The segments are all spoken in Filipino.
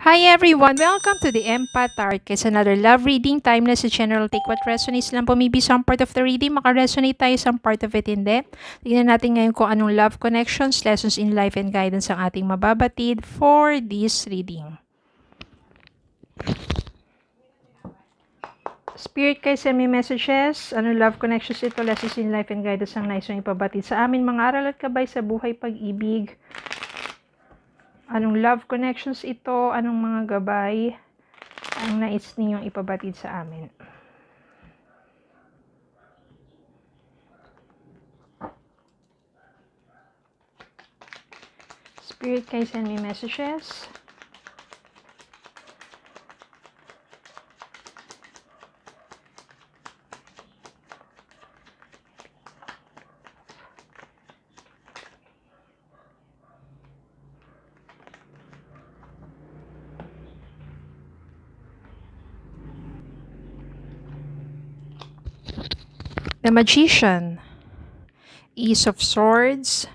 Hi everyone! Welcome to the Empath Arc. It's another love reading. Timeless sa general. Take what resonates lang po. Maybe some part of the reading makaresonate tayo, some part of it hindi. Tignan natin ngayon kung anong love connections, lessons in life, and guidance ang ating mababatid for this reading. Spirit kayo send me messages. Anong love connections ito, lessons in life, and guidance ang nais yung ipabatid sa amin. Mga aral at gabay sa buhay, pag-ibig. Anong love connections ito? Anong mga gabay ang nais ninyong ipabatid sa amin? Spirit, can you send me messages? The Magician, Ace of Swords,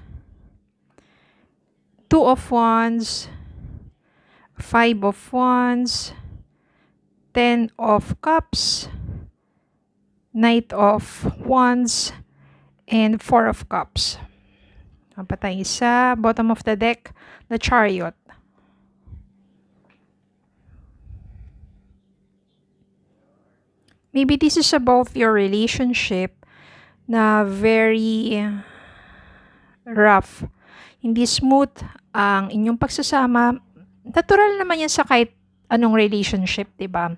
Two of Wands, Five of Wands, Ten of Cups, Knight of Wands, and Four of Cups. Napatay isa. Bottom of the deck, the Chariot. Maybe this is about your relationship na very rough. Hindi smooth ang inyong pagsasama. Natural naman yan sa kahit anong relationship, diba?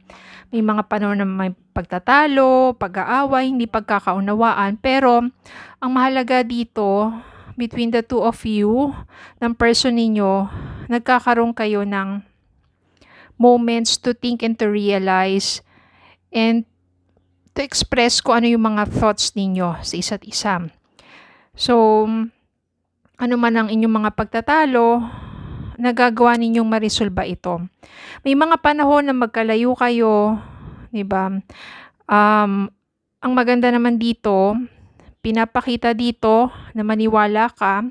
May mga panahon na may pagtatalo, pag-aaway, hindi pagkakaunawaan. Pero, ang mahalaga dito, between the two of you, ng person ninyo, nagkakaroon kayo ng moments to think and to realize and to express kung ano yung mga thoughts ninyo sa isa't isa. So, ano man ang inyong mga pagtatalo, nagagawa ninyong marisolba ito. May mga panahon na magkalayo kayo, diba? Ang maganda naman dito, pinapakita dito na maniwala ka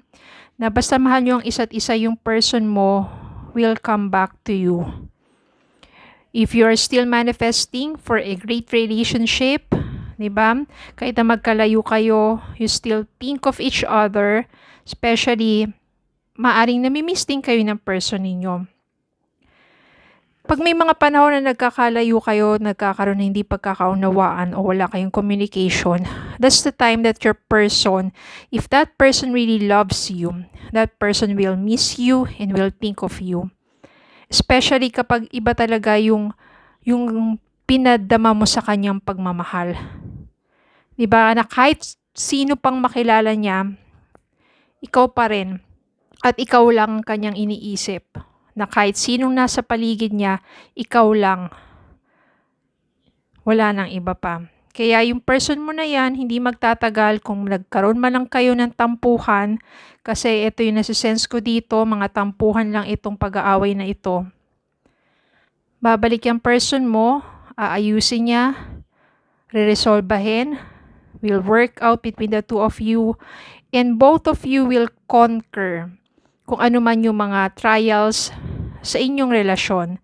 na basta mahal nyo ang isa't isa, yung person mo will come back to you. If you are still manifesting for a great relationship, diba? Kahit na magkalayo kayo, you still think of each other, especially, maaring namimiss din kayo ng person ninyo. Pag may mga panahon na nagkakalayo kayo, nagkakaroon na hindi pagkakaunawaan o wala kayong communication, that's the time that your person, if that person really loves you, that person will miss you and will think of you. Especially kapag iba talaga yung pinadama mo sa kanyang pagmamahal. Diba? Na kahit sino pang makilala niya, ikaw pa rin. At ikaw lang kanyang iniisip. Na kahit sinong nasa paligid niya, ikaw lang. Wala nang iba pa. Kaya yung person mo na yan, hindi magtatagal kung nagkaroon man lang kayo ng tampuhan, kasi ito yung nasisense ko dito, mga tampuhan lang itong pag-aaway na ito. Babalik yung person mo, aayusin niya, re-resolbahin, will work out between the two of you, and both of you will conquer kung ano man yung mga trials sa inyong relasyon.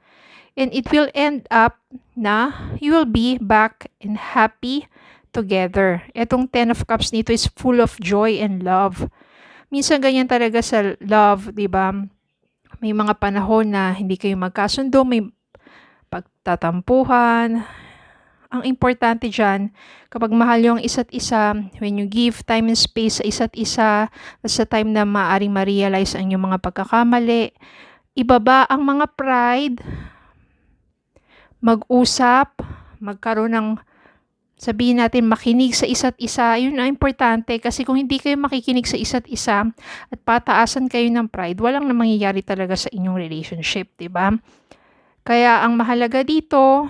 And it will end up na you will be back and happy together. Etong Ten of Cups nito is full of joy and love. Minsan ganyan talaga sa love, di ba? May mga panahon na hindi kayo magkasundo, may pagtatampuhan. Ang importante dyan, kapag mahal nyo ang isa't isa, when you give time and space sa isa't isa, that's the time na maaaring ma-realize ang inyong mga pagkakamali. Ibaba ang mga pride, mag-usap, magkaroon ng, sabihin natin, makinig sa isa't isa. Yun ang importante kasi kung hindi kayo makikinig sa isa't isa at pataasan kayo ng pride, walang na mangyayari talaga sa inyong relationship, diba? Kaya ang mahalaga dito,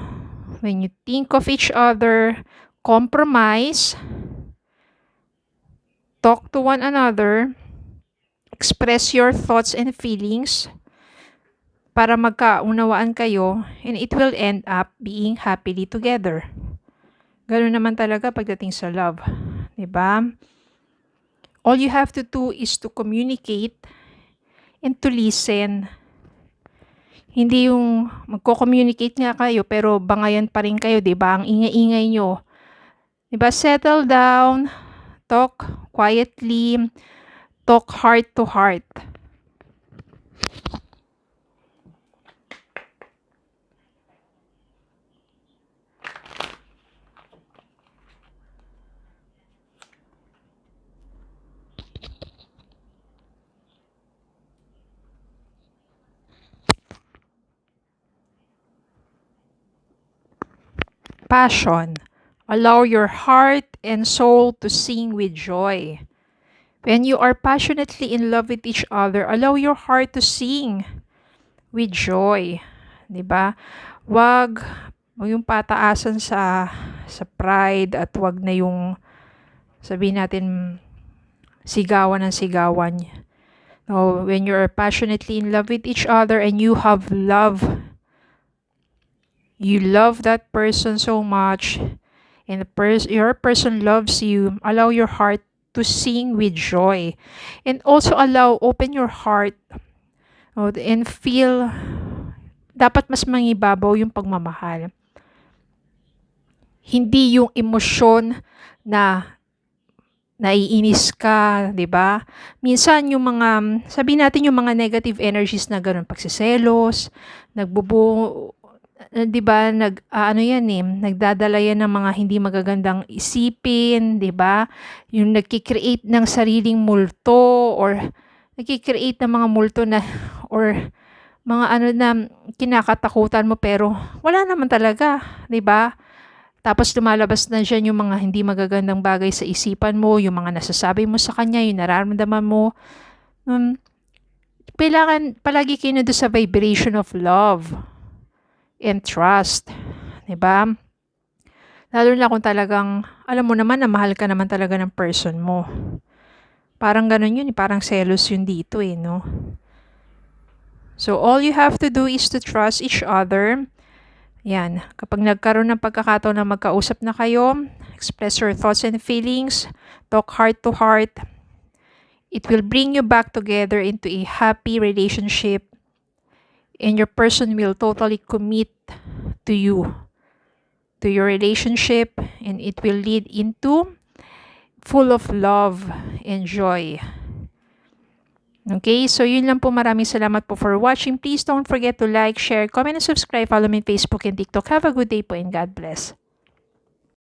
when you think of each other, compromise, talk to one another, express your thoughts and feelings, para magkaunawaan kayo, and it will end up being happily together. Ganun naman talaga pagdating sa love. Diba? All you have to do is to communicate and to listen. Hindi yung magko-communicate nga kayo pero bangayan pa rin kayo, 'di ba? Ang ingay-ingay nyo. 'Di ba? Settle down, talk quietly, talk heart to heart. Passion. Allow your heart and soul to sing with joy. When you are passionately in love with each other, allow your heart to sing with joy. 'Di ba? Wag yung pataasan sa pride at wag na yung sabihin natin sigawan ng sigawan. No, when you are passionately in love with each other and you have love, you love that person so much, and your person loves you, allow your heart to sing with joy. And also open your heart, and feel, dapat mas mangibabaw yung pagmamahal. Hindi yung emosyon na naiinis ka, 'di ba? Minsan yung mga, sabihin natin yung mga negative energies na gano'n, pagseselos, 'di ba, ano yan nagdadala yan ng mga hindi magagandang isipin, 'di ba? Yung nagki-create ng sariling multo or nagki-create ng mga multo na or mga ano na kinakatakutan mo pero wala naman talaga, 'di ba? Tapos lumalabas na diyan yung mga hindi magagandang bagay sa isipan mo, yung mga nasasabi mo sa kanya, yung nararamdaman mo. Kailangan palagi kayo nandun sa vibration of love and trust. 'Di ba? Lalo na kung talagang, alam mo naman na mahal ka naman talaga ng person mo. Parang ganun yun, parang selos yun dito no? So, all you have to do is to trust each other. Yan. Kapag nagkaroon ng pagkakataon na magkausap na kayo, express your thoughts and feelings, talk heart to heart. It will bring you back together into a happy relationship, and your person will totally commit to you, to your relationship, and it will lead into full of love and joy. Okay, so yun lang po. Maraming salamat po for watching. Please don't forget to like, share, comment, and subscribe. Follow me on Facebook and TikTok. Have a good day po and God bless.